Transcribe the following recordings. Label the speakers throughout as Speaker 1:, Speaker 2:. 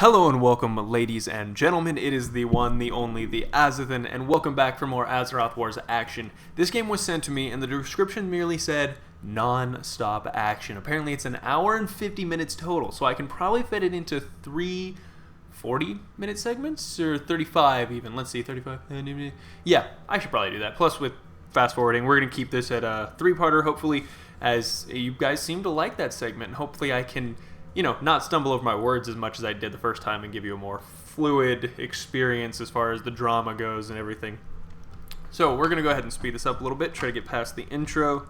Speaker 1: Hello and welcome, ladies and gentlemen. It is the one, the only, the Azothan, and welcome back for more Azeroth Wars action. This game was sent to me, and the description merely said non-stop action. Apparently, it's an hour and 50 minutes total, so I can probably fit it into 3 40-minute segments, or 35 even. Let's see, 35. Yeah, I should probably do that. Plus, with fast-forwarding, we're going to keep this at a 3-parter, hopefully, as you guys seem to like that segment, and hopefully I can, you know, not stumble over my words as much as I did the first time and give you a more fluid experience as far as the drama goes and everything. So we're going to go ahead and speed this up a little bit, try to get past the intro.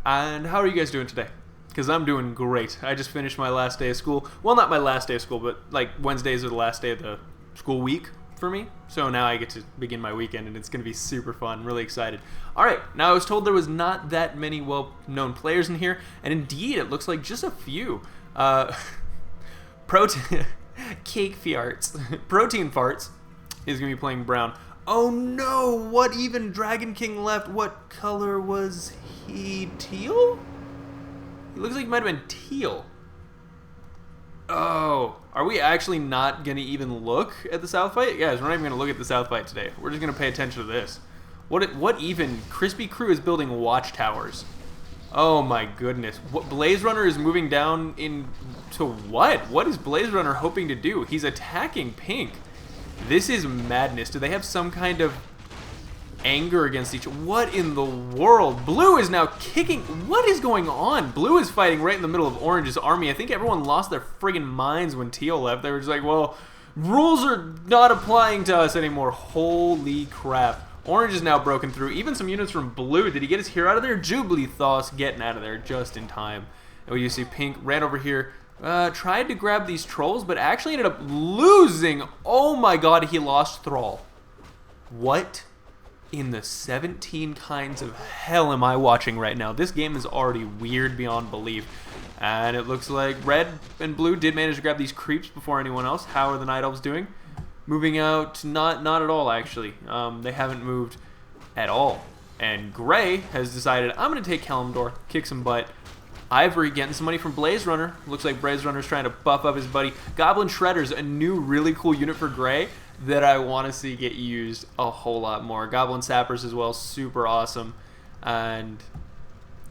Speaker 1: And how are you guys doing today? Because I'm doing great. I just finished my last day of school. Well, not my last day of school, but like Wednesdays are the last day of the school week for me. So now I get to begin my weekend, and it's going to be super fun. I'm really excited. All right, now I was told there was not that many well-known players in here, and indeed it looks like just a few. Protein Cake Farts. Protein Farts is going to be playing Brown. Oh no, what even Dragon King left? What color was he? Teal? He looks like he might have been teal. Oh, are we actually not going to even look at the South fight? Guys, we're not even going to look at the South fight today. We're just going to pay attention to this. What even? Crispy Crew is building watchtowers. Oh my goodness. What Blaze Runner is moving down into what? What is Blaze Runner hoping to do? He's attacking Pink. This is madness. Do they have some kind of anger against each other? What in the world? Blue is now kicking. What is going on? Blue is fighting right in the middle of Orange's army. I think everyone lost their friggin' minds when Teal left. They were just like, well, rules are not applying to us anymore. Holy crap. Orange is now broken through. Even some units from Blue. Did he get his hero out of there? Jubilee getting out of there just in time. And you see Pink ran over here, tried to grab these trolls, but actually ended up losing. Oh my god, he lost Thrall. What in the 17 kinds of hell am I watching right now? This game is already weird beyond belief. And it looks like Red and Blue did manage to grab these creeps before anyone else. How are the Night Elves doing? Moving out, not at all, actually. They haven't moved at all. And Gray has decided, I'm going to take Kalimdor, kick some butt. Ivory getting some money from Blaze Runner. Looks like Blaze Runner's trying to buff up his buddy. Goblin Shredder's a new really cool unit for Gray that I want to see get used a whole lot more. Goblin Sappers as well, super awesome. And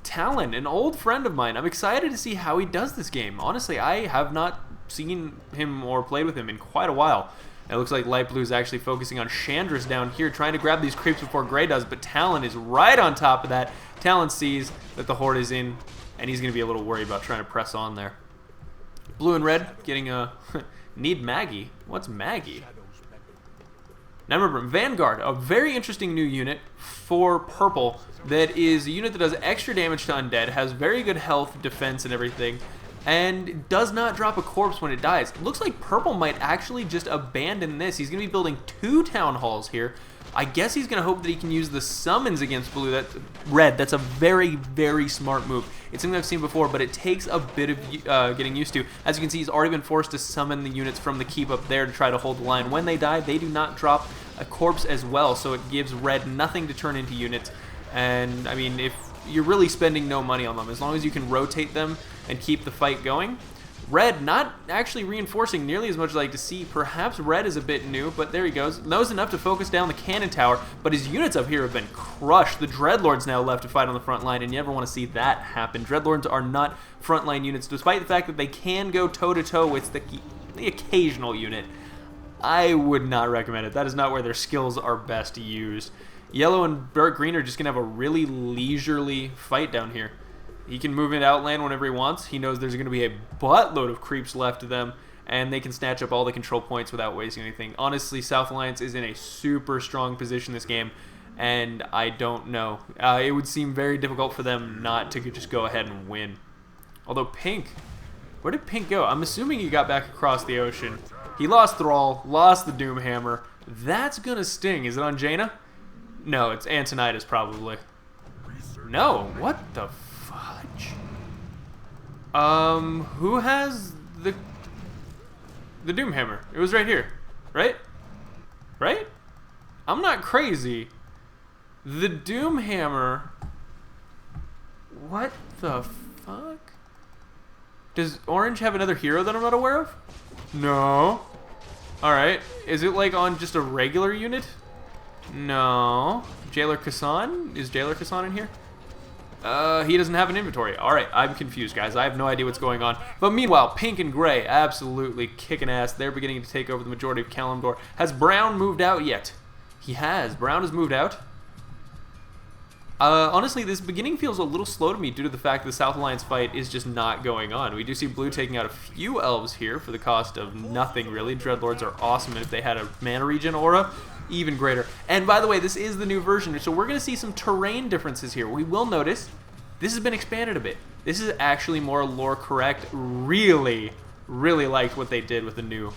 Speaker 1: Talon, an old friend of mine. I'm excited to see how he does this game. Honestly, I have not seen him or played with him in quite a while. It looks like Light Blue is actually focusing on Chandris down here, trying to grab these creeps before Gray does, but Talon is right on top of that. Talon sees that the Horde is in, and he's going to be a little worried about trying to press on there. Blue and Red getting a... Need Maggie? What's Maggie? Now remember, Vanguard, a very interesting new unit for Purple that is a unit that does extra damage to undead, has very good health, defense, and everything, and does not drop a corpse when it dies. It looks like Purple might actually just abandon this. He's going to be building 2 town halls here. I guess he's going to hope that he can use the summons against Red. That's a very, very smart move. It's something I've seen before, but it takes a bit of getting used to. As you can see, he's already been forced to summon the units from the keep up there to try to hold the line. When they die, they do not drop a corpse as well, so it gives Red nothing to turn into units. And, I mean, if you're really spending no money on them, as long as you can rotate them and keep the fight going. Red not actually reinforcing nearly as much as I like to see. Perhaps Red is a bit new, but there he goes. Knows enough to focus down the cannon tower, but his units up here have been crushed. The Dreadlords now left to fight on the front line, and you never want to see that happen. Dreadlords are not frontline units, despite the fact that they can go toe-to-toe with the occasional unit. I would not recommend it. That is not where their skills are best used. Yellow and Dark Green are just going to have a really leisurely fight down here. He can move into Outland whenever he wants. He knows there's going to be a buttload of creeps left to them, and they can snatch up all the control points without wasting anything. Honestly, South Alliance is in a super strong position this game, and I don't know. It would seem very difficult for them not to just go ahead and win. Although Pink, where did Pink go? I'm assuming he got back across the ocean. He lost Thrall, lost the Doomhammer. That's going to sting. Is it on Jaina? No, it's Antonidas probably. No, what the fudge? Who has the Doomhammer? It was right here, right? Right? I'm not crazy. The Doomhammer. What the fuck? Does Orange have another hero that I'm not aware of? No. Alright. Is it like on just a regular unit? No. Jailer Kassan? Is Jailer Kassan in here? He doesn't have an inventory. Alright, I'm confused, guys. I have no idea what's going on. But meanwhile, Pink and Gray absolutely kicking ass. They're beginning to take over the majority of Kalimdor. Has Brown moved out yet? He has. Brown has moved out. Honestly, this beginning feels a little slow to me due to the fact the South Alliance fight is just not going on. We do see Blue taking out a few elves here for the cost of nothing, really. Dreadlords are awesome, and if they had a mana regen aura, even greater. And by the way, this is the new version, so we're going to see some terrain differences here. We will notice this has been expanded a bit. This is actually more lore correct. Really liked what they did with the new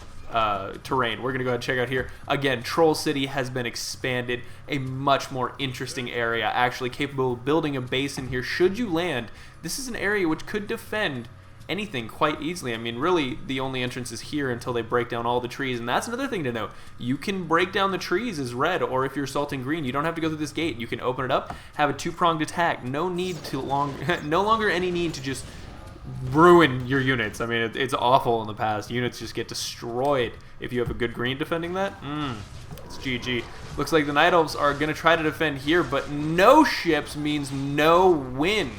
Speaker 1: terrain. We're going to go ahead and check out here. Again, Troll City has been expanded. A much more interesting area, actually capable of building a base in here should you land. This is an area which could defend anything quite easily. I mean, really, the only entrance is here until they break down all the trees, and that's another thing to note. You can break down the trees as red, or if you're assaulting green, you don't have to go through this gate. You can open it up, have a two-pronged attack. No longer any need to just ruin your units. I mean, it's awful in the past. Units just get destroyed if you have a good green defending that. It's GG. Looks like the Night Elves are going to try to defend here, but no ships means no win.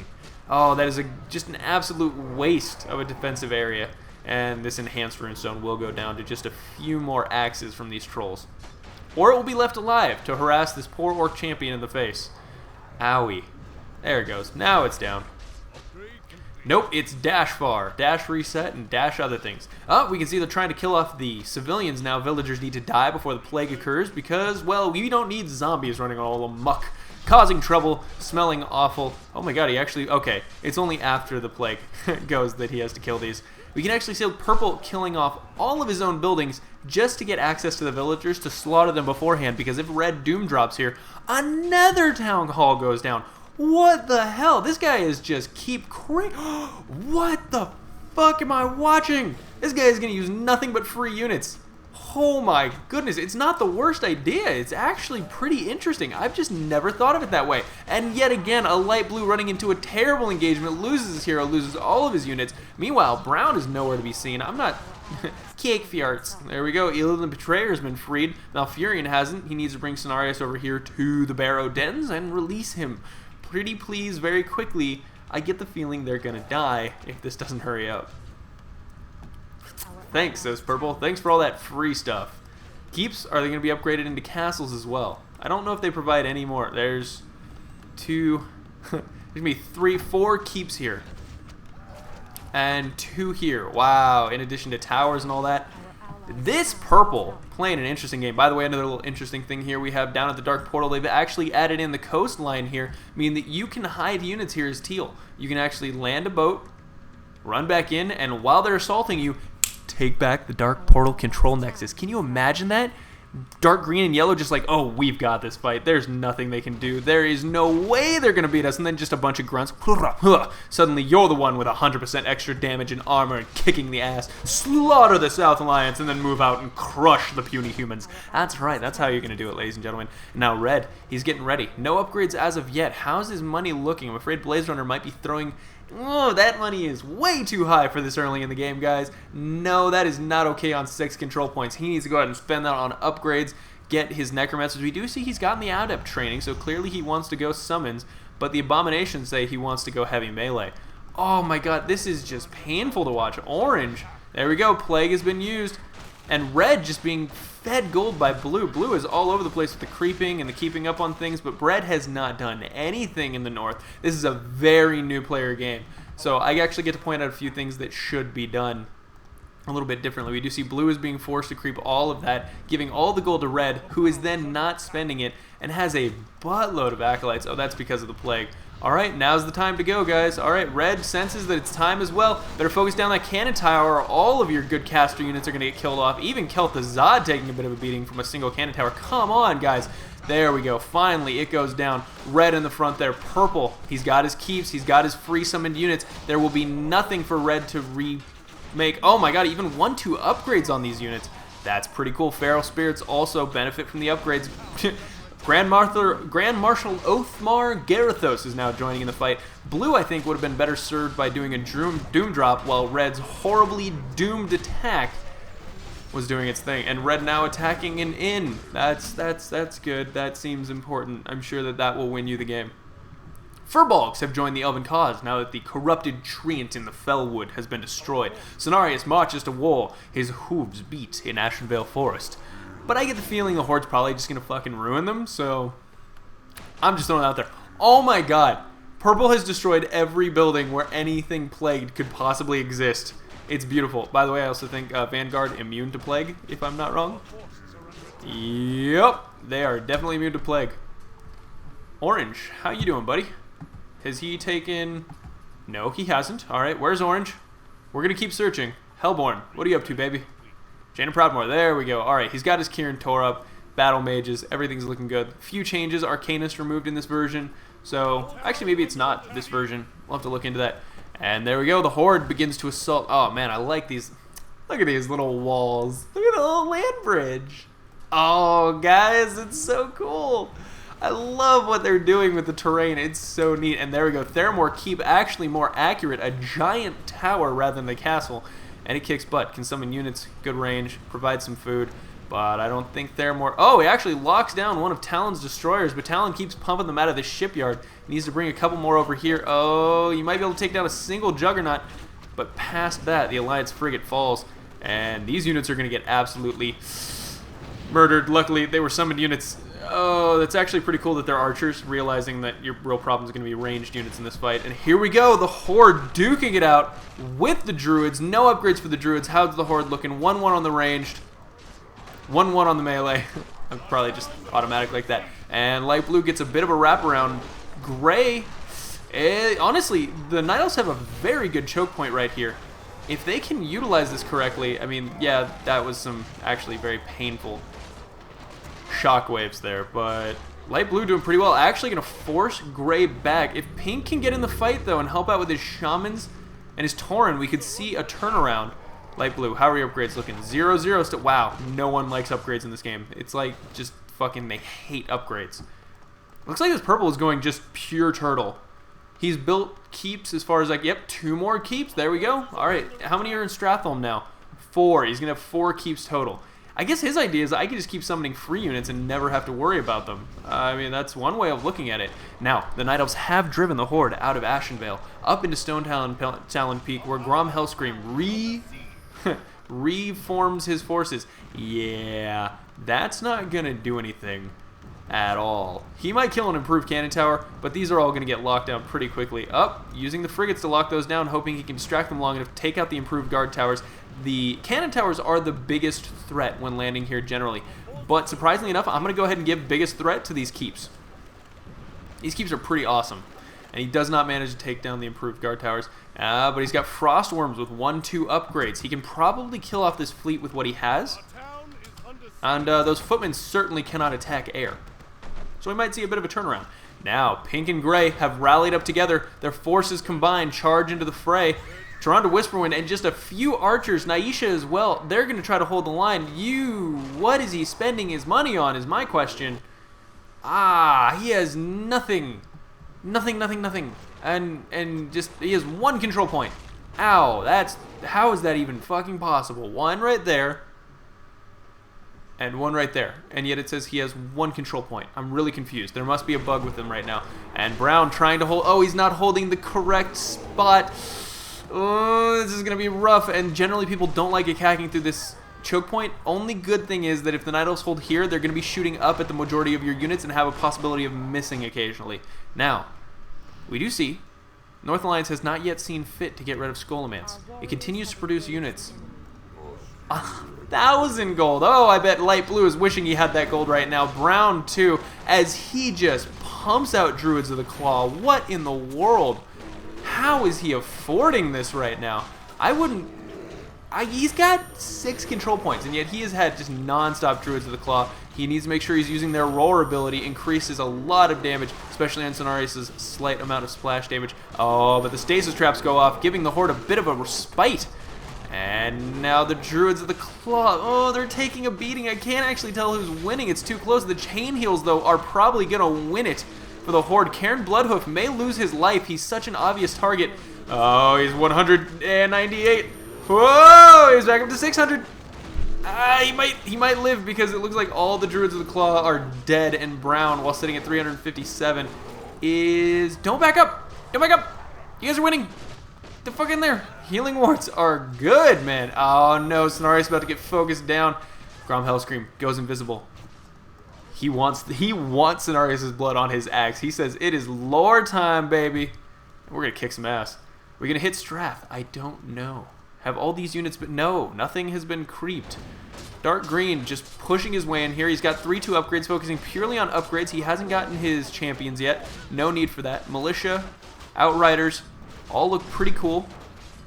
Speaker 1: Oh, that is just an absolute waste of a defensive area. And this enhanced runestone will go down to just a few more axes from these trolls. Or it will be left alive to harass this poor orc champion in the face. Owie. There it goes. Now it's down. Nope, it's dash far, dash reset, and dash other things. Oh, we can see they're trying to kill off the civilians now. Villagers need to die before the plague occurs because, well, we don't need zombies running all amok, causing trouble, smelling awful. Oh my god, he actually, okay, it's only after the plague goes that he has to kill these. We can actually see Purple killing off all of his own buildings just to get access to the villagers to slaughter them beforehand, because if Red Doom drops here, another town hall goes down. What the hell? This guy is just what the fuck am I watching? This guy is going to use nothing but free units. Oh my goodness, it's not the worst idea. It's actually pretty interesting. I've just never thought of it that way. And yet again, a light blue running into a terrible engagement, loses his hero, loses all of his units. Meanwhile, Brown is nowhere to be seen. I'm not... Cake farts. There we go. Elin the Betrayer has been freed. Malfurion hasn't. He needs to bring Cenarius over here to the Barrow Dens and release him. Pretty please, very quickly. I get the feeling they're gonna die if this doesn't hurry up. Thanks, says Purple. Thanks for all that free stuff. Keeps, are they gonna be upgraded into castles as well? I don't know if they provide any more. There's two, there's gonna be 4 keeps here. And 2 here. Wow, in addition to towers and all that. This Purple playing an interesting game. By the way, another little interesting thing here we have down at the Dark Portal, they've actually added in the coastline here, meaning that you can hide units here as Teal. You can actually land a boat, run back in, and while they're assaulting you, take back the Dark Portal control nexus. Can you imagine that? Dark green and yellow just like, oh, we've got this fight. There's nothing they can do. There is no way they're going to beat us. And then just a bunch of grunts. Suddenly you're the one with 100% extra damage and armor and kicking the ass. Slaughter the South Alliance and then move out and crush the puny humans. That's right. That's how you're going to do it, ladies and gentlemen. Now Red, he's getting ready. No upgrades as of yet. How's his money looking? I'm afraid Blaze Runner might be throwing... Oh, that money is way too high for this early in the game, guys. No, that is not okay on 6 control points. He needs to go ahead and spend that on upgrades, get his Necromancers. We do see he's gotten the Adept training, so clearly he wants to go summons, but the Abominations say he wants to go heavy melee. Oh my god, this is just painful to watch. Orange, there we go, Plague has been used. And Red just being fed gold by Blue. Blue is all over the place with the creeping and the keeping up on things, but Red has not done anything in the North. This is a very new player game. So I actually get to point out a few things that should be done a little bit differently. We do see Blue is being forced to creep all of that, giving all the gold to Red, who is then not spending it and has a buttload of acolytes. Oh, that's because of the Plague. Alright, now's the time to go, guys. Alright, Red senses that it's time as well. Better focus down that cannon tower or all of your good caster units are going to get killed off. Even Kel'Thuzad taking a bit of a beating from a single cannon tower. Come on, guys. There we go. Finally, it goes down. Red in the front there. Purple, he's got his keeps. He's got his free summoned units. There will be nothing for Red to remake. Oh my god, even 1-2 upgrades on these units. That's pretty cool. Feral Spirits also benefit from the upgrades. Grand Marshal Othmar Garithos is now joining in the fight. Blue, I think, would have been better served by doing a Doom drop, while Red's horribly doomed attack was doing its thing. And red now attacking an inn. That's good. That seems important. I'm sure that will win you the game. Furbolgs have joined the Elven cause now that the corrupted treant in the Fellwood has been destroyed. Cenarius marches to war, his hooves beat in Ashenvale Forest. But I get the feeling the Horde's probably just going to fucking ruin them, so I'm just throwing it out there. Oh my god, purple has destroyed every building where anything plagued could possibly exist. It's beautiful. By the way, I also think Vanguard immune to plague, if I'm not wrong. Yep, they are definitely immune to plague. Orange, how you doing, buddy? Has he taken... No, he hasn't. Alright, where's Orange? We're going to keep searching. Hellborn, what are you up to, baby? Jaina Proudmoore, there we go. Alright, he's got his Kieran Tor up. Battle Mages, everything's looking good. Few changes, Arcanist removed in this version. So, actually maybe it's not this version. We'll have to look into that. And there we go, the Horde begins to assault. Oh man, I like these. Look at these little walls. Look at the little land bridge. Oh guys, it's so cool. I love what they're doing with the terrain. It's so neat. And there we go. Theramore Keep, actually more accurate. A giant tower rather than the castle. And it kicks butt. Can summon units, good range, provide some food. But I don't think Theramore... Oh, he actually locks down one of Talon's destroyers. But Talon keeps pumping them out of the shipyard. He needs to bring a couple more over here. Oh, you might be able to take down a single Juggernaut. But past that, the Alliance frigate falls. And these units are going to get absolutely murdered. Luckily, they were summoned units... Oh, that's actually pretty cool that they're archers, realizing that your real problem is going to be ranged units in this fight. And here we go, the Horde duking it out with the Druids. No upgrades for the Druids. How's the Horde looking? 1-1 on the ranged, 1-1 on the melee. I'm probably just automatic like that. And light blue gets a bit of a wraparound. Gray, honestly, the Night Elves have a very good choke point right here. If they can utilize this correctly, I mean, yeah, that was some actually very painful shockwaves there, but light blue doing pretty well. Actually going to force gray back. If pink can get in the fight though and help out with his shamans and his Tauren, we could see a turnaround. Light blue, how are your upgrades looking? 0-0 still. Wow, no one likes upgrades in this game. It's like just fucking, they hate upgrades. Looks like this purple is going just pure turtle. He's built keeps as far as like, yep, 2 more keeps. There we go. All right, how many are in Stratholme now? 4. He's going to have 4 keeps total. I guess his idea is I could just keep summoning free units and never have to worry about them. I mean, that's one way of looking at it. Now, the Night Elves have driven the Horde out of Ashenvale, up into Stone Talon Peak, where Grom Hellscream reforms his forces. Yeah, that's not going to do anything at all. He might kill an improved cannon tower, but these are all going to get locked down pretty quickly. Using the frigates to lock those down, hoping he can distract them long enough to take out the improved guard towers. The cannon towers are the biggest threat when landing here generally, but surprisingly enough, I'm going to go ahead and give biggest threat to these keeps. These keeps are pretty awesome, and he does not manage to take down the improved guard towers, but he's got frost worms with 1-2 upgrades. He can probably kill off this fleet with what he has, and those footmen certainly cannot attack air, so we might see a bit of a turnaround. Now, pink and gray have rallied up together. Their forces combined charge into the fray. Toronto Whisperwind and just a few archers, Naisha as well, they're going to try to hold the line. What is he spending his money on is my question. He has nothing. Nothing. And just, he has 1 control point. Ow, how is that even fucking possible? 1 right there, and 1 right there. And yet it says he has 1 control point. I'm really confused. There must be a bug with him right now. And Brown trying to hold, he's not holding the correct spot. Oh, this is going to be rough, and generally people don't like attacking through this choke point. Only good thing is that if the Night Elves hold here, they're going to be shooting up at the majority of your units and have a possibility of missing occasionally. Now, we do see North Alliance has not yet seen fit to get rid of Scholomance. It continues to produce units. 1,000 gold. Oh, I bet light blue is wishing he had that gold right now. Brown, too, as he just pumps out Druids of the Claw. What in the world? How is he affording this right now? He's got 6 control points, and yet he has had just non-stop Druids of the Claw. He needs to make sure he's using their roar ability. Increases a lot of damage, especially on Cenarius' slight amount of splash damage. Oh, but the stasis traps go off, giving the Horde a bit of a respite. And now the Druids of the Claw. Oh, they're taking a beating. I can't actually tell who's winning. It's too close. The Chain Heals, though, are probably going to win it for the Horde. Cairn Bloodhoof may lose his life. He's such an obvious target. Oh, he's 198. Whoa, he's back up to 600. He might live because it looks like all the Druids of the Claw are dead, and Brown, while sitting at 357, is... Don't back up! Don't back up! You guys are winning! Get the fuck in there! Healing wards are good, man. Oh no, Cenarius about to get focused down. Grom Hellscream goes invisible. He wants Cenarius' blood on his axe. He says, it is lore time, baby. And we're gonna kick some ass. We're gonna hit Strath. I don't know. Have all these units been... No, nothing has been creeped. Dark Green just pushing his way in here. He's got 3-2 upgrades, focusing purely on upgrades. He hasn't gotten his champions yet. No need for that. Militia, Outriders, all look pretty cool.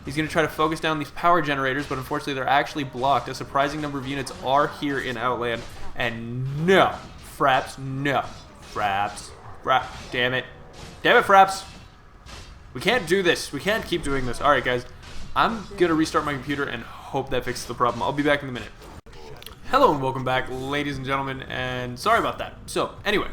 Speaker 1: He's going to try to focus down these power generators, but unfortunately they're actually blocked. A surprising number of units are here in Outland. And no. Fraps, no. Fraps. Damn it. Damn it, Fraps. We can't do this. We can't keep doing this. Alright, guys. I'm going to restart my computer and hope that fixes the problem. I'll be back in a minute. Hello and welcome back, ladies and gentlemen, and sorry about that. So, anyway,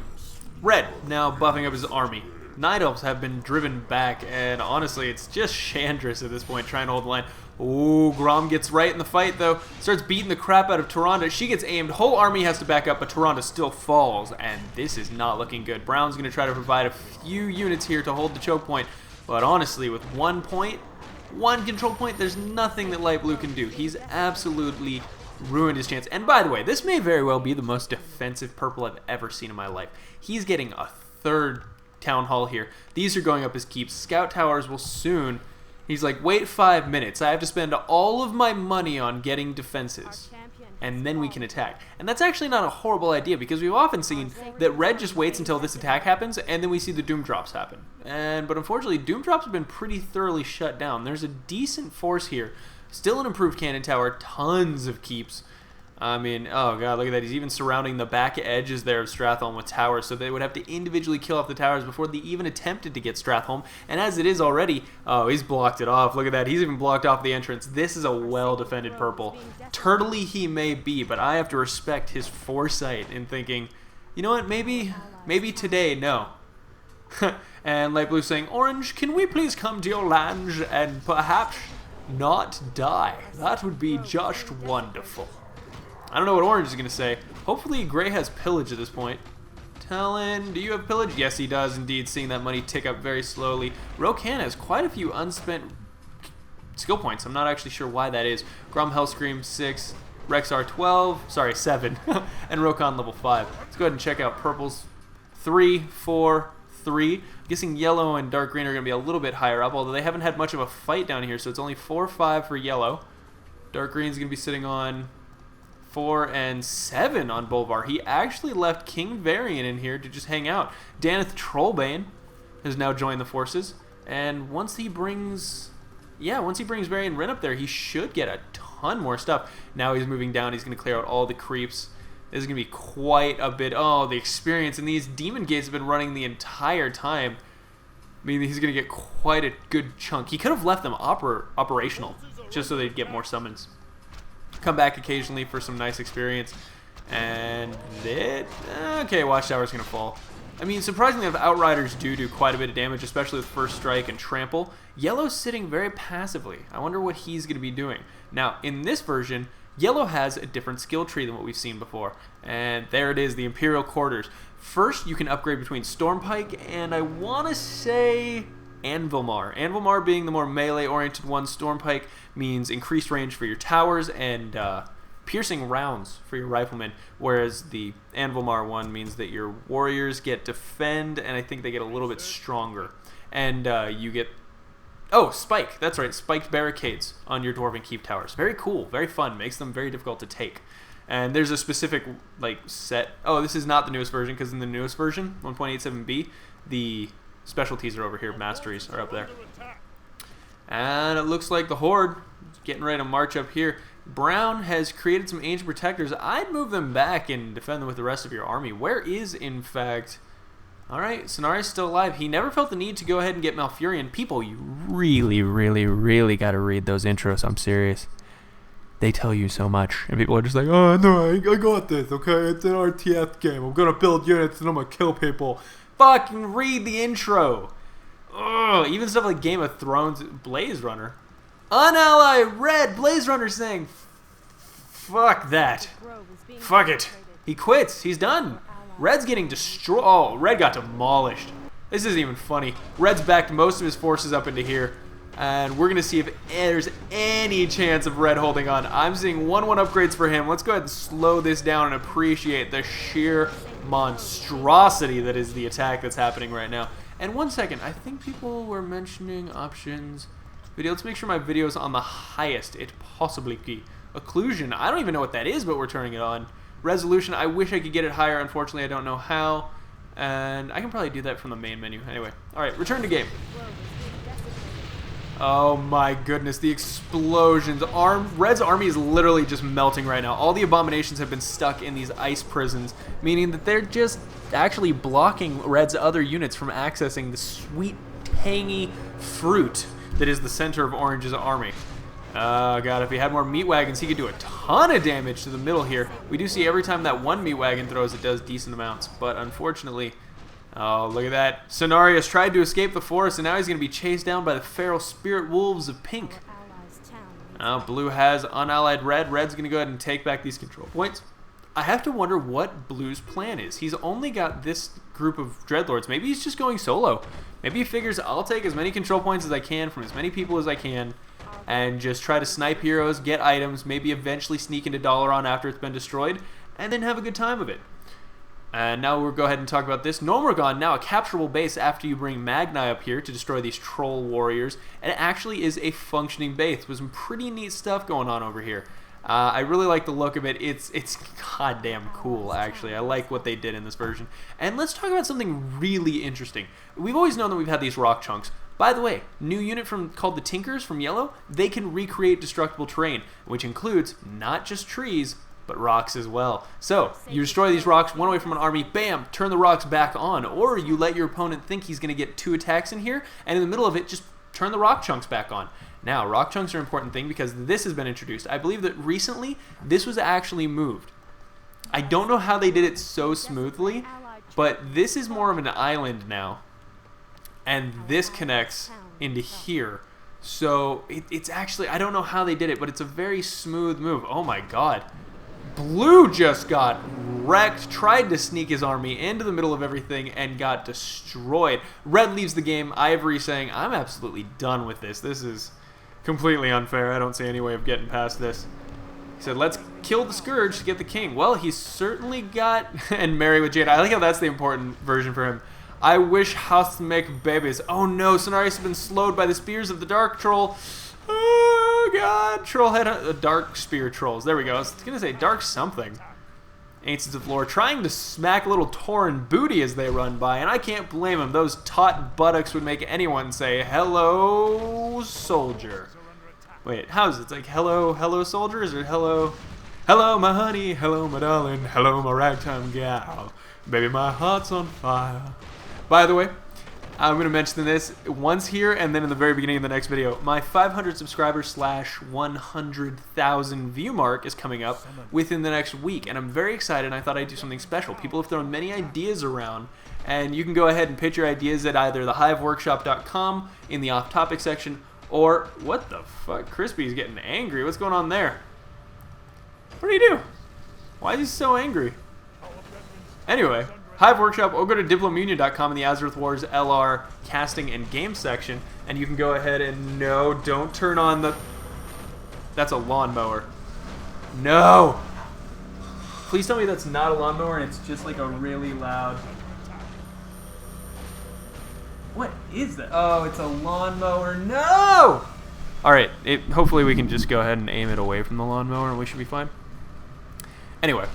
Speaker 1: Red now buffing up his army. Night Elves have been driven back, and honestly, it's just Chandris at this point trying to hold the line. Ooh, Grom gets right in the fight, though. Starts beating the crap out of Tyrande. She gets aimed. Whole army has to back up, but Tyrande still falls, and this is not looking good. Brown's going to try to provide a few units here to hold the choke point, but honestly, with 1 point, 1 control point, there's nothing that Light Blue can do. He's absolutely ruined his chance. And by the way, this may very well be the most defensive purple I've ever seen in my life. He's getting a 3rd town hall here. These are going up as keeps. Scout towers will soon... He's like, wait 5 minutes. I have to spend all of my money on getting defenses, and then we can attack. And that's actually not a horrible idea, because we've often seen that Red just waits until this attack happens, and then we see the Doom Drops happen. But unfortunately, Doom Drops have been pretty thoroughly shut down. There's a decent force here. Still an improved cannon tower, tons of keeps. I mean, oh god, look at that. He's even surrounding the back edges there of Stratholme with towers, so they would have to individually kill off the towers before they even attempted to get Stratholme. And as it is already, oh, he's blocked it off. Look at that. He's even blocked off the entrance. This is a well-defended purple. Turtley he may be, but I have to respect his foresight in thinking, you know what, maybe today, no. And Light Blue saying, Orange, can we please come to your lounge and perhaps not die? That would be just wonderful. I don't know what Orange is going to say. Hopefully Gray has pillage at this point. Talon, do you have pillage? Yes, he does indeed, seeing that money tick up very slowly. Rokan has quite a few unspent skill points. I'm not actually sure why that is. Grom Hellscream 6, Rexar 12, sorry, 7, and Rokan level 5. Let's go ahead and check out purples. 3, 4, 3. I'm guessing yellow and dark green are going to be a little bit higher up, although they haven't had much of a fight down here, so it's only 4, 5 for yellow. Dark green's going to be sitting on 4 and 7 on Bolvar. He actually left King Varian in here to just hang out. Daneth Trollbane has now joined the forces, and once he brings Varian Wren up there, he should get a ton more stuff. Now he's moving down. He's going to clear out all the creeps. This is going to be quite a bit. Oh, the experience. And these Demon Gates have been running the entire time. I mean, he's going to get quite a good chunk. He could have left them operational just so they'd get more summons. Come back occasionally for some nice experience. And okay, Watchtower's going to fall. I mean, surprisingly, the Outriders do quite a bit of damage, especially with First Strike and Trample. Yellow's sitting very passively. I wonder what he's going to be doing. Now, in this version, Yellow has a different skill tree than what we've seen before. And there it is, the Imperial Quarters. First, you can upgrade between Stormpike and I want to say Anvilmar. Anvilmar being the more melee-oriented one. Stormpike means increased range for your towers and piercing rounds for your riflemen, whereas the Anvilmar one means that your warriors get defend, and I think they get a little bit stronger. And you get... Oh, spike. That's right. Spiked barricades on your Dwarven Keep towers. Very cool. Very fun. Makes them very difficult to take. And there's a specific set. Oh, this is not the newest version, because in the newest version, 1.87b, the specialties are over here. Masteries are up there. And it looks like the Horde is getting ready to march up here. Brown has created some Ancient Protectors. I'd move them back and defend them with the rest of your army. Where is, in fact... Alright, Cenarius still alive. He never felt the need to go ahead and get Malfurion. People, you really gotta read those intros. I'm serious. They tell you so much. And people are just like, oh, no, I got this, okay? It's an RTS game. I'm gonna build units and I'm gonna kill people. Fucking read the intro. Ugh, even stuff like Game of Thrones, Blaze Runner. Unally Red, Blaze Runner saying, Fuck that. Fuck it. He quits. He's done. Red's getting destroyed. Oh, Red got demolished. This isn't even funny. Red's backed most of his forces up into here. And we're going to see if there's any chance of Red holding on. I'm seeing 1-1 upgrades for him. Let's go ahead and slow this down and appreciate the sheer monstrosity that is the attack that's happening right now. And 1 second, I think people were mentioning options. Video. Let's make sure my video is on the highest it possibly could be. Occlusion. I don't even know what that is, but we're turning it on. Resolution. I wish I could get it higher. Unfortunately, I don't know how. And I can probably do that from the main menu. Anyway. Alright, return to game. Oh my goodness, the explosions. Red's army is literally just melting right now. All the abominations have been stuck in these ice prisons, meaning that they're just actually blocking Red's other units from accessing the sweet, tangy fruit that is the center of Orange's army. Oh god, if he had more meat wagons, he could do a ton of damage to the middle here. We do see every time that one meat wagon throws, it does decent amounts, but unfortunately... Oh, look at that. Cenarius tried to escape the forest, and now he's going to be chased down by the feral spirit wolves of pink. Now, blue has unallied red. Red's going to go ahead and take back these control points. I have to wonder what blue's plan is. He's only got this group of dreadlords. Maybe he's just going solo. Maybe he figures, I'll take as many control points as I can from as many people as I can and just try to snipe heroes, get items, maybe eventually sneak into Dalaran after it's been destroyed, and then have a good time of it. And now we'll go ahead and talk about this. Gnormorgon, now a capturable base after you bring Magni up here to destroy these troll warriors. And it actually is a functioning base with some pretty neat stuff going on over here. I really like the look of it. It's goddamn cool, actually. I like what they did in this version. And let's talk about something really interesting. We've always known that we've had these rock chunks. By the way, new unit called the Tinkers from Yellow, they can recreate destructible terrain, which includes not just trees, but rocks as well. So, you destroy these rocks, one away from an army, bam, turn the rocks back on. Or you let your opponent think he's going to get 2 attacks in here, and in the middle of it, just turn the rock chunks back on. Now, rock chunks are an important thing because this has been introduced. I believe that recently, this was actually moved. I don't know how they did it so smoothly, but this is more of an island now. And this connects into here. So, it's actually, I don't know how they did it, but it's a very smooth move. Oh my god. Blue just got wrecked, tried to sneak his army into the middle of everything, and got destroyed. Red leaves the game. Ivory saying, I'm absolutely done with this. This is completely unfair. I don't see any way of getting past this. He said, let's kill the Scourge to get the king. Well, he's certainly got... and marry with Jade. I like how that's the important version for him. I wish house to make babies. Oh no, Cenarius has been slowed by the spears of the Dark Troll. Oh god, troll head, dark spear trolls. There we go. I was gonna say dark something. Ancients of Lore trying to smack little Tauren booty as they run by, and I can't blame them. Those taut buttocks would make anyone say, hello, soldier. Wait, how is it? It's like, hello, soldiers, or hello, my honey, hello, my darling, hello, my ragtime gal. Baby, my heart's on fire. By the way, I'm going to mention this once here and then in the very beginning of the next video. My 500 subscribers / 100,000 view mark is coming up within the next week. And I'm very excited, and I thought I'd do something special. People have thrown many ideas around, and you can go ahead and pitch your ideas at either thehiveworkshop.com in the off-topic section, or, what the fuck? Crispy's getting angry. What's going on there? What did he do? Why is he so angry? Anyway, Hive Workshop, or go to diplomunion.com in the Azeroth Wars LR casting and game section, and you can go ahead and no, don't turn on the... That's a lawnmower. No! Please tell me that's not a lawnmower and it's just like a really loud... What is that? Oh, it's a lawnmower. No! Alright, hopefully we can just go ahead and aim it away from the lawnmower and we should be fine. Anyway,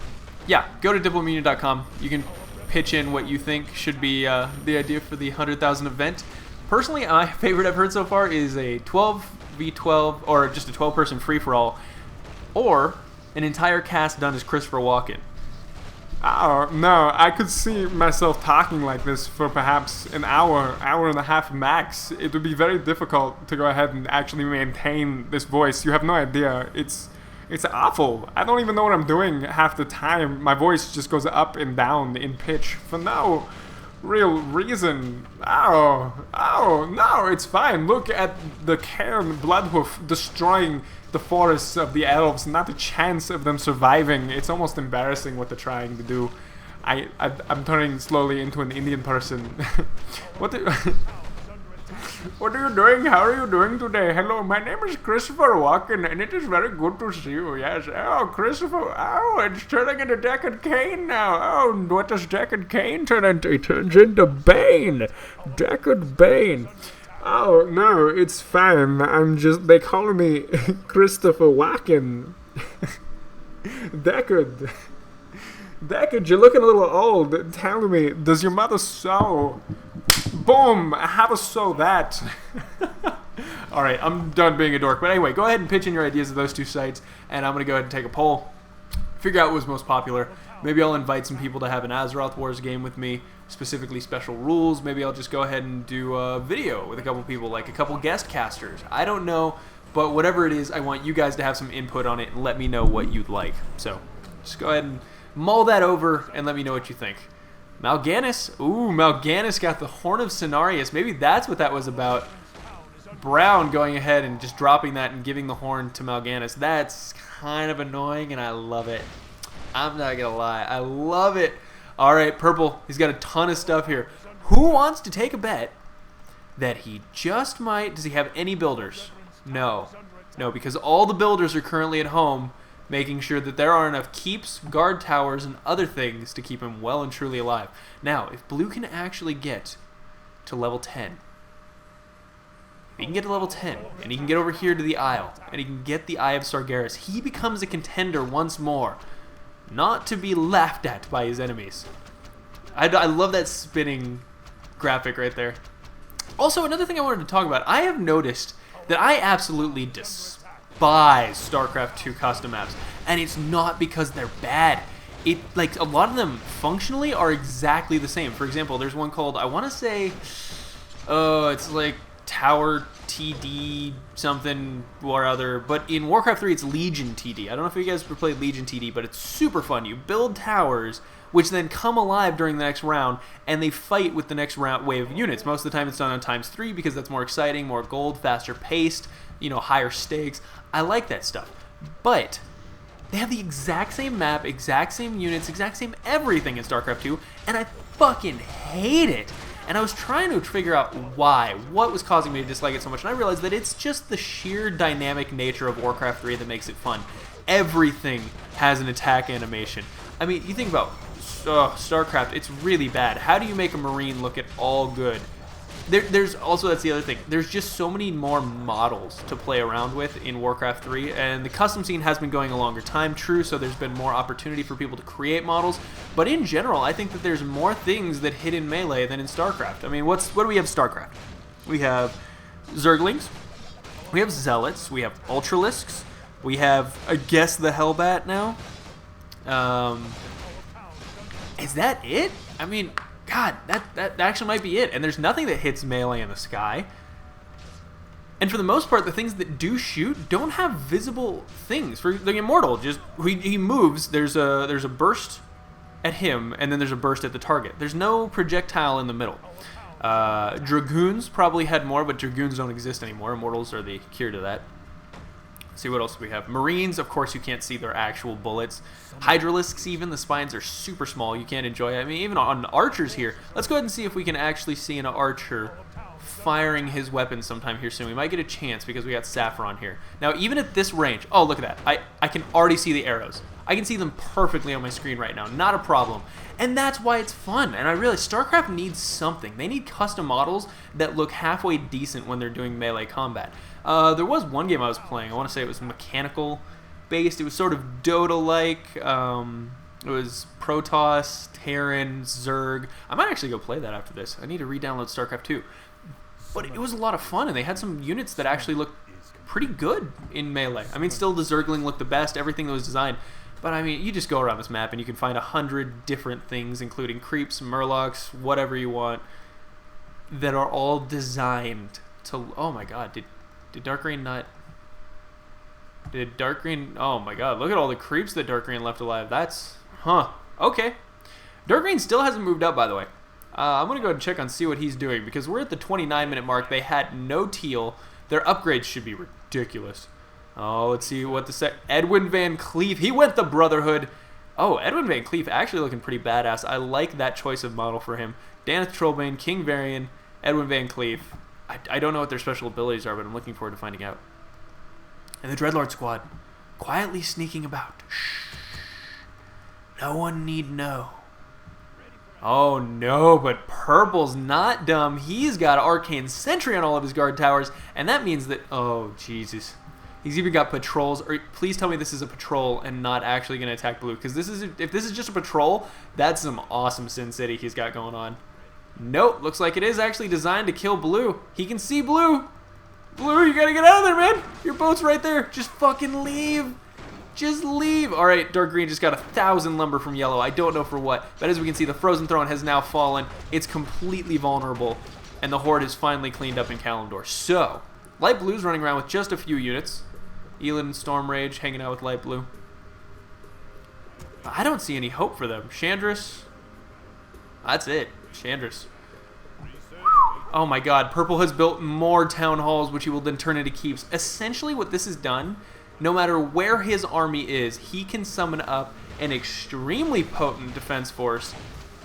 Speaker 1: yeah, go to diplomunion.com. You can pitch in what you think should be the idea for the 100,000 event. Personally, my favorite I've heard so far is a 12v12, or just a 12-person free-for-all, or an entire cast done as Christopher Walken.
Speaker 2: Oh, no, I could see myself talking like this for perhaps an hour and a half max. It would be very difficult to go ahead and actually maintain this voice. You have no idea. It's awful. I don't even know what I'm doing half the time. My voice just goes up and down in pitch for no real reason. Oh, no, it's fine. Look at the Cairn Bloodhoof destroying the forests of the elves, not a chance of them surviving. It's almost embarrassing what they're trying to do. I'm turning slowly into an Indian person. What are you doing? How are you doing today? Hello, my name is Christopher Walken, and it is very good to see you. Yes. Oh, Christopher. Oh, it's turning into Deckard Cain now. Oh, what does Deckard Cain turn into? He turns into Bane. Deckard Bane. Oh, no, it's fine. They call me Christopher Walken. Deckard. Deckard, you're looking a little old. Tell me, does your mother sew? Boom! How to sew that?
Speaker 1: Alright, I'm done being a dork. But anyway, go ahead and pitch in your ideas of those two sites, and I'm going to go ahead and take a poll. Figure out what was most popular. Maybe I'll invite some people to have an Azeroth Wars game with me, specifically special rules. Maybe I'll just go ahead and do a video with a couple people, like a couple guest casters. I don't know, but whatever it is, I want you guys to have some input on it and let me know what you'd like. So, just go ahead and mull that over and let me know what you think. Mal'Ganis. Ooh, Mal'Ganis got the Horn of Cenarius. Maybe that's what that was about. Brown going ahead and just dropping that and giving the horn to Mal'Ganis. That's kind of annoying, and I love it. I'm not going to lie. I love it. All right, Purple. He's got a ton of stuff here. Who wants to take a bet that he just might... Does he have any builders? No. No, because all the builders are currently at home, making sure that there are enough keeps, guard towers, and other things to keep him well and truly alive. Now, if Blue can actually get to level 10, if he can get to level 10, and he can get over here to the Isle, and he can get the Eye of Sargeras, he becomes a contender once more, not to be laughed at by his enemies. I love that spinning graphic right there. Also, another thing I wanted to talk about, I have noticed that I absolutely despise StarCraft 2 custom maps, and it's not because they're bad. Like, a lot of them functionally are exactly the same. For example, there's one called, I want to say, it's like Tower TD something or other, but in Warcraft 3 it's Legion TD. I don't know if you guys ever played Legion TD, but it's super fun. You build towers, which then come alive during the next round, and they fight with the next round wave of units. Most of the time it's done on ×3 because that's more exciting, more gold, faster paced, you know, higher stakes. I like that stuff. But they have the exact same map, exact same units, exact same everything in StarCraft 2, and I fucking hate it. And I was trying to figure out why, what was causing me to dislike it so much, and I realized that it's just the sheer dynamic nature of Warcraft 3 that makes it fun. Everything has an attack animation. I mean, you think about StarCraft, it's really bad. How do you make a Marine look at all good? There's also, that's the other thing, there's just so many more models to play around with in Warcraft 3, and the custom scene has been going a longer time, true, so there's been more opportunity for people to create models, but in general, I think that there's more things that hit in Melee than in StarCraft. I mean, what do we have in StarCraft? We have Zerglings, we have Zealots, we have Ultralisks, we have, I guess, the Hellbat now. Is that it? I mean... God, that actually might be it. And there's nothing that hits melee in the sky. And for the most part, the things that do shoot don't have visible things. For the Immortal, just he moves. There's a burst at him, and then there's a burst at the target. There's no projectile in the middle. Dragoons probably had more, but Dragoons don't exist anymore. Immortals are the cure to that. Let's see what else we have. Marines, of course, you can't see their actual bullets. Hydralisks, even, the spines are super small. You can't enjoy it. I mean, even on archers here. Let's go ahead and see if we can actually see an archer firing his weapon sometime here soon. We might get a chance because we got Saffron here. Now, even at this range, oh, look at that. I can already see the arrows. I can see them perfectly on my screen right now. Not a problem. And that's why it's fun. And I realize StarCraft needs something. They need custom models that look halfway decent when they're doing melee combat. There was one game I was playing. I want to say it was mechanical based. It was sort of Dota-like. It was Protoss, Terran, Zerg. I might actually go play that after this. I need to re-download StarCraft 2. But it was a lot of fun, and they had some units that actually looked pretty good in melee. I mean, still the Zergling looked the best, everything that was designed. But I mean, you just go around this map and you can find 100 different things, including creeps, murlocs, whatever you want, that are all designed to... Oh my god, did Dark Green not... Did Dark Green... Oh my god, look at all the creeps that Dark Green left alive. That's... Huh. Okay. Dark Green still hasn't moved up, by the way. I'm going to go ahead and check on see what he's doing, because we're at the 29-minute mark. They had no teal. Their upgrades should be ridiculous. Oh, let's see what Edwin Van Cleef. He went the Brotherhood. Oh, Edwin Van Cleef actually looking pretty badass. I like that choice of model for him. Daneth Trollbane, King Varian, Edwin Van Cleef. I don't know what their special abilities are, but I'm looking forward to finding out. And the Dreadlord squad, quietly sneaking about. Shh. No one need know. Oh no, but Purple's not dumb. He's got Arcane Sentry on all of his guard towers, and that means that, oh Jesus. He's even got patrols, or please tell me this is a patrol and not actually going to attack blue, because if this is just a patrol, that's some awesome Sin City he's got going on. Nope, looks like it is actually designed to kill blue. He can see blue. Blue, you got to get out of there, man. Your boat's right there. Just fucking leave. Just leave. All right, dark green just got 1,000 lumber from yellow. I don't know for what, but as we can see, the Frozen Throne has now fallen. It's completely vulnerable, and the Horde is finally cleaned up in Kalimdor. So, light blue's running around with just a few units. Elid and Storm Rage hanging out with light blue. I don't see any hope for them. Chandris. That's it. Chandris. Oh my god, purple has built more town halls, which he will then turn into keeps. Essentially what this has done, no matter where his army is, he can summon up an extremely potent defense force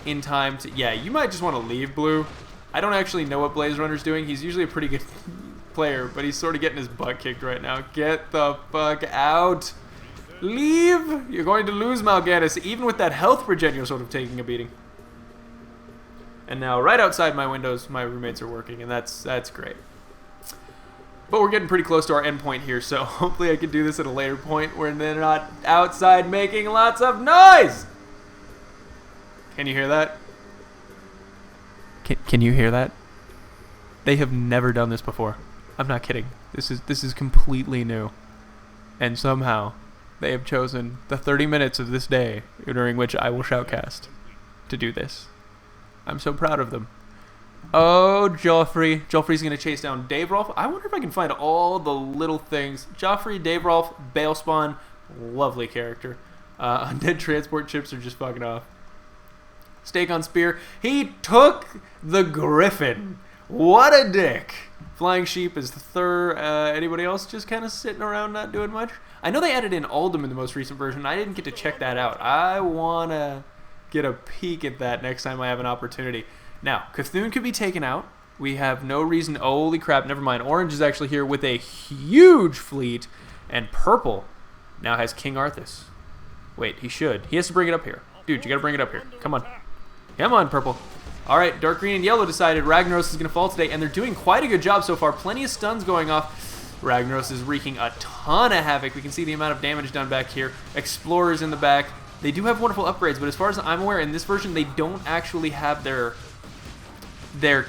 Speaker 1: in time to... Yeah, you might just want to leave, blue. I don't actually know what Blaze Runner's doing. He's usually a pretty good player, but he's sort of getting his butt kicked right now. Get the fuck out. Leave. You're going to lose, Mal'Ganis. Even with that health regen, you're sort of taking a beating. And now, right outside my windows, my roommates are working, and that's great. But we're getting pretty close to our end point here, so hopefully I can do this at a later point where they're not outside making lots of noise. Can you hear that? Can you hear that? They have never done this before. I'm not kidding. This is completely new. And somehow, they have chosen the 30 minutes of this day during which I will shoutcast to do this. I'm so proud of them. Oh, Joffrey. Joffrey's going to chase down Dave Rolf. I wonder if I can find all the little things. Joffrey, Dave Rolf, Balespawn. Lovely character. Undead transport chips are just fucking off. Stake on Spear. He took the Griffin. What a dick. Flying Sheep is the third. Anybody else just kind of sitting around not doing much? I know they added in Uldum in the most recent version. I didn't get to check that out. I want to get a peek at that next time I have an opportunity. Now, Cthulhu could be taken out. We have no reason. Holy crap, never mind. Orange is actually here with a huge fleet. And purple now has King Arthas. Wait, he should. He has to bring it up here. Dude, you got to bring it up here. Come on. Come on, purple. All right, dark green and yellow decided Ragnaros is going to fall today, and they're doing quite a good job so far. Plenty of stuns going off. Ragnaros is wreaking a ton of havoc. We can see the amount of damage done back here. Explorers in the back. They do have wonderful upgrades, but as far as I'm aware, in this version, they don't actually have their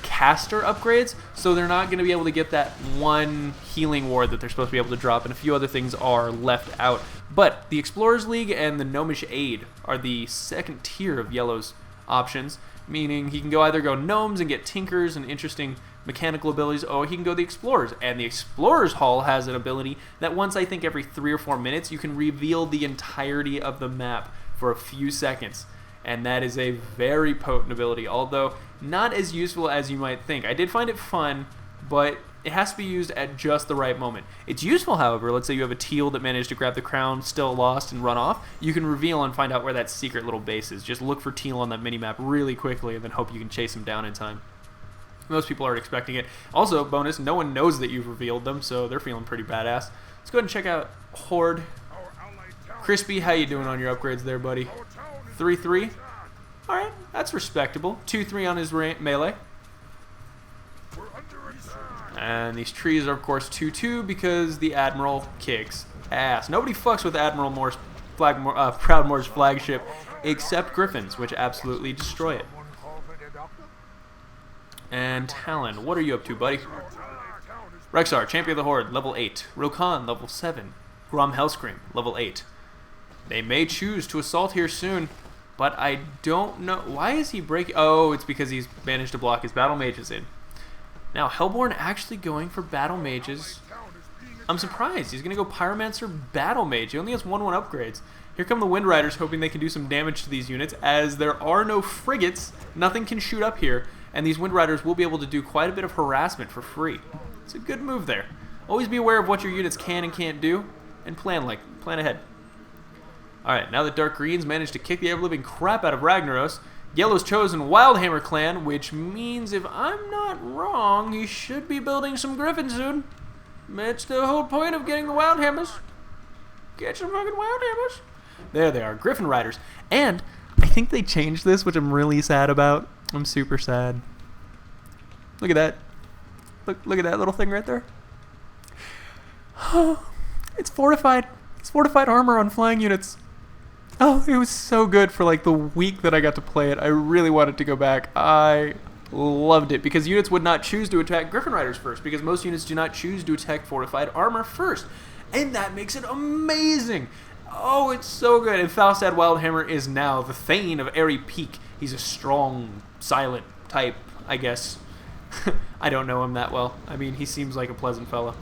Speaker 1: caster upgrades, so they're not going to be able to get that one healing ward that they're supposed to be able to drop, and a few other things are left out. But the Explorers League and the Gnomish Aid are the second tier of Yellow's options, meaning he can either go Gnomes and get Tinkers and interesting mechanical abilities, or he can go the Explorers. And the Explorers Hall has an ability that once, I think, every 3 or 4 minutes, you can reveal the entirety of the map for a few seconds. And that is a very potent ability, although not as useful as you might think. I did find it fun, but it has to be used at just the right moment. It's useful, however, let's say you have a teal that managed to grab the crown, still lost, and run off. You can reveal and find out where that secret little base is. Just look for teal on that minimap really quickly and then hope you can chase him down in time. Most people aren't expecting it. Also, bonus, no one knows that you've revealed them, so they're feeling pretty badass. Let's go ahead and check out Horde. Crispy, how you doing on your upgrades there, buddy? 3-3. Alright, that's respectable. 2-3 on his melee. And these trees are, of course, 2-2 because the Admiral kicks ass. Nobody fucks with Admiral Moore's Proudmoore's flagship except Griffins, which absolutely destroy it. And Talon, what are you up to, buddy? Rexar, Champion of the Horde, level 8. Rokan, level 7. Grom Hellscream, level 8. They may choose to assault here soon, but I don't know. Why is he breaking? Oh, it's because he's managed to block his battle mages in. Now, Hellborn actually going for battle mages. I'm surprised. He's going to go Pyromancer Battle Mage. He only has 1/1 upgrades. Here come the Wind Riders, hoping they can do some damage to these units. As there are no frigates, nothing can shoot up here, and these Wind Riders will be able to do quite a bit of harassment for free. It's a good move there. Always be aware of what your units can and can't do, and plan ahead. Alright, now that Dark Green's managed to kick the ever-living crap out of Ragnaros, Yellow's chosen Wildhammer clan, which means, if I'm not wrong, he should be building some Griffins soon. That's the whole point of getting the Wildhammers. Get some fucking Wildhammers. There they are, Griffin Riders. And I think they changed this, which I'm really sad about. I'm super sad. Look at that. Look at that little thing right there. Oh, it's fortified. It's fortified armor on flying units. Oh, it was so good for like the week that I got to play it. I really wanted to go back. I loved it because units would not choose to attack Griffin Riders first because most units do not choose to attack fortified armor first. And that makes it amazing. Oh, it's so good. And Falstad Wildhammer is now the Thane of Airy Peak. He's a strong, silent type, I guess. I don't know him that well. I mean, he seems like a pleasant fella.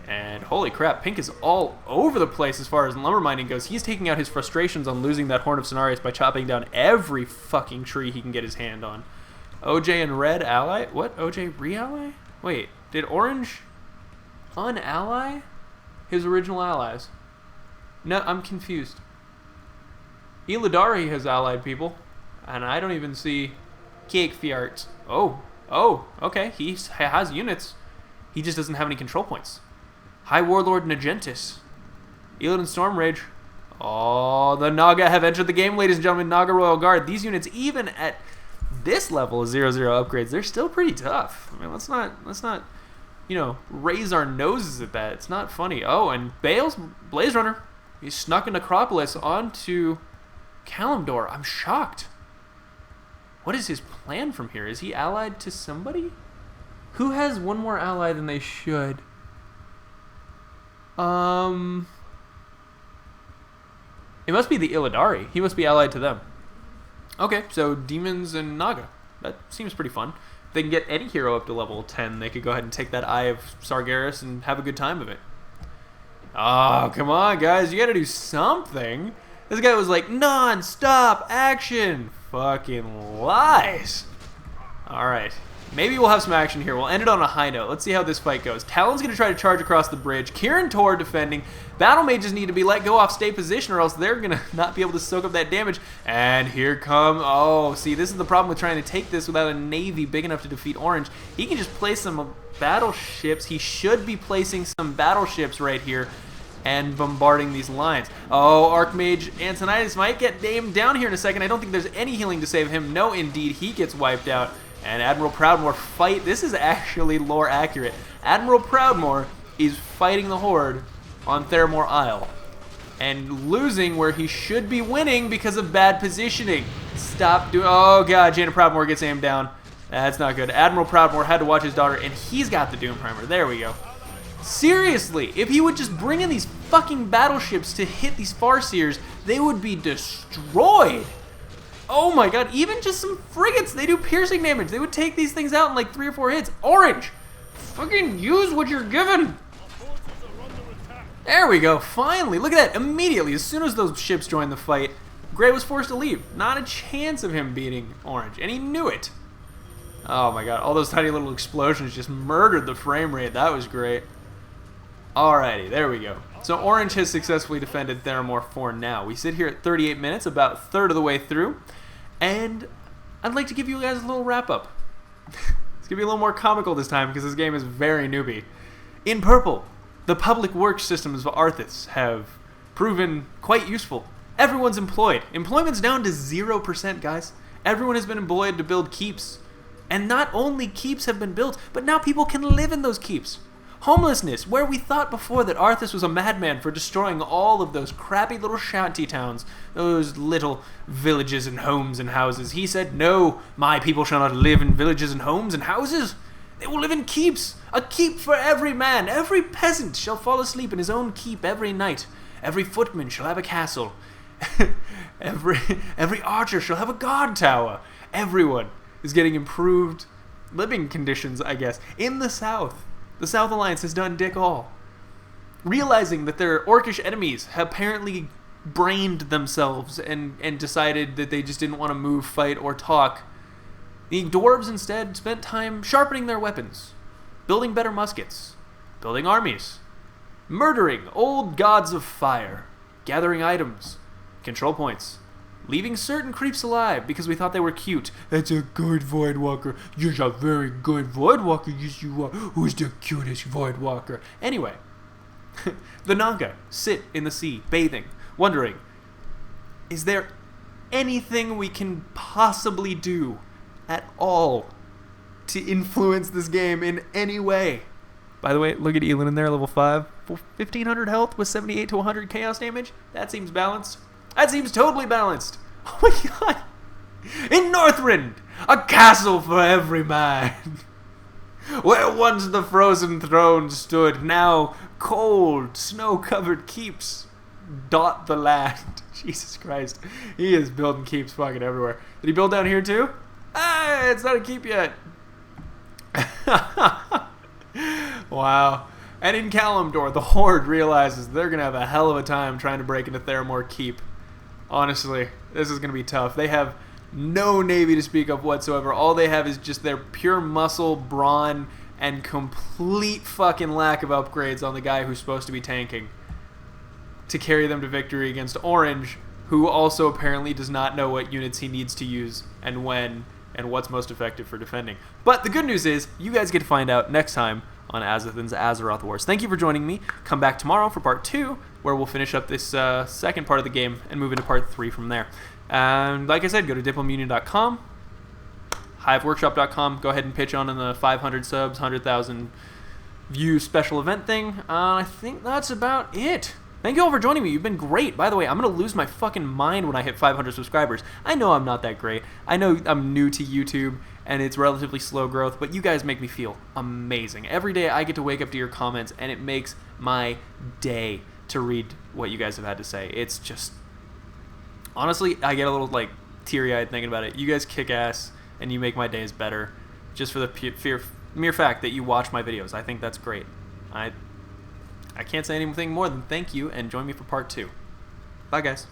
Speaker 1: And holy crap, Pink is all over the place as far as lumber mining goes. He's taking out his frustrations on losing that Horn of Cenarius by chopping down every fucking tree he can get his hand on. OJ and Red ally? What? OJ re-ally? Wait, did Orange unally his original allies? No, I'm confused. Illidari has allied people, and I don't even see Cake Fiart. Oh, okay, he has units. He just doesn't have any control points. High Warlord Nagentis. Illidan Stormrage. Oh, the Naga have entered the game, ladies and gentlemen. Naga Royal Guard. These units, even at this level of 0-0 upgrades, they're still pretty tough. I mean, let's not, you know, raise our noses at that. It's not funny. Oh, and Bale's Blaze Runner. He snuck a Necropolis onto Kalimdor. I'm shocked. What is his plan from here? Is he allied to somebody? Who has one more ally than they should? It must be the Illidari. He must be allied to them. Okay, so Demons and Naga. That seems pretty fun. If they can get any hero up to level 10, they could go ahead and take that Eye of Sargeras and have a good time of it. Oh, come on, guys. You gotta do something. This guy was like, non-stop action. Fucking lies. Alright. Maybe we'll have some action here. We'll end it on a high note. Let's see how this fight goes. Talon's going to try to charge across the bridge. Kirin Tor defending. Battle Mages need to be let go off stay position or else they're going to not be able to soak up that damage. And here come... Oh, see, this is the problem with trying to take this without a navy big enough to defeat Orange. He can just place some battleships. He should be placing some battleships right here and bombarding these lines. Oh, Archmage Antonidas might get named down here in a second. I don't think there's any healing to save him. No, indeed, he gets wiped out. And Admiral Proudmoore fight. This is actually lore accurate. Admiral Proudmoore is fighting the Horde on Theramore Isle and losing where he should be winning because of bad positioning. Stop doing... Oh, God. Jaina Proudmoore gets aimed down. That's not good. Admiral Proudmoore had to watch his daughter, and he's got the Doom Primer. There we go. Seriously, if he would just bring in these fucking battleships to hit these Farseers, they would be destroyed. Oh my god, even just some frigates, they do piercing damage. They would take these things out in like 3 or 4 hits. Orange, fucking use what you're given. There we go, finally. Look at that, immediately, as soon as those ships joined the fight, Gray was forced to leave. Not a chance of him beating Orange, and he knew it. Oh my god, all those tiny little explosions just murdered the frame rate. That was great. Alrighty, there we go. So Orange has successfully defended Theramore for now. We sit here at 38 minutes, about a third of the way through. And I'd like to give you guys a little wrap-up. It's going to be a little more comical this time because this game is very newbie. In purple, the public works systems of Arthas have proven quite useful. Everyone's employed. Employment's down to 0%, guys. Everyone has been employed to build keeps. And not only keeps have been built, but now people can live in those keeps. Homelessness, where we thought before that Arthas was a madman for destroying all of those crappy little shanty towns, those little villages and homes and houses. He said, no, my people shall not live in villages and homes and houses. They will live in keeps. A keep for every man. Every peasant shall fall asleep in his own keep every night. Every footman shall have a castle. every archer shall have a guard tower. Everyone is getting improved living conditions, I guess, in the South. The South Alliance has done dick all. Realizing that their orcish enemies have apparently brained themselves and decided that they just didn't want to move, fight, or talk, the dwarves instead spent time sharpening their weapons, building better muskets, building armies, murdering old gods of fire, gathering items, control points, leaving certain creeps alive because we thought they were cute. That's a good Voidwalker. You're a very good Voidwalker. Yes, you are. Who's the cutest Voidwalker? Anyway, the Naga sit in the sea, bathing, wondering, is there anything we can possibly do at all to influence this game in any way? By the way, look at Elin in there, level 5. 1,500 health with 78 to 100 chaos damage. That seems balanced. That seems totally balanced. Oh my god. In Northrend, a castle for every man. Where once the frozen throne stood, now cold, snow-covered keeps dot the land. Jesus Christ. He is building keeps fucking everywhere. Did he build down here too? Ah, it's not a keep yet. Wow. And in Kalimdor, the Horde realizes they're going to have a hell of a time trying to break into Theramore Keep. Honestly, this is going to be tough. They have no navy to speak of whatsoever. All they have is just their pure muscle, brawn, and complete fucking lack of upgrades on the guy who's supposed to be tanking to carry them to victory against Orange, who also apparently does not know what units he needs to use and when and what's most effective for defending. But the good news is, you guys get to find out next time on Azothan's Azeroth Wars. Thank you for joining me. Come back tomorrow for part 2, where we'll finish up this second part of the game and move into part 3 from there. And like I said, go to diplomunion.com, hiveworkshop.com. Go ahead and pitch on in the 500 subs, 100,000 view special event thing. I think that's about it. Thank you all for joining me. You've been great. By the way, I'm going to lose my fucking mind when I hit 500 subscribers. I know I'm not that great. I know I'm new to YouTube, and it's relatively slow growth, but you guys make me feel amazing. Every day I get to wake up to your comments, and it makes my day to read what you guys have had to say. It's just... honestly, I get a little, like, teary-eyed thinking about it. You guys kick ass, and you make my days better just for the mere fact that you watch my videos. I think that's great. I can't say anything more than thank you, and join me for part 2. Bye, guys.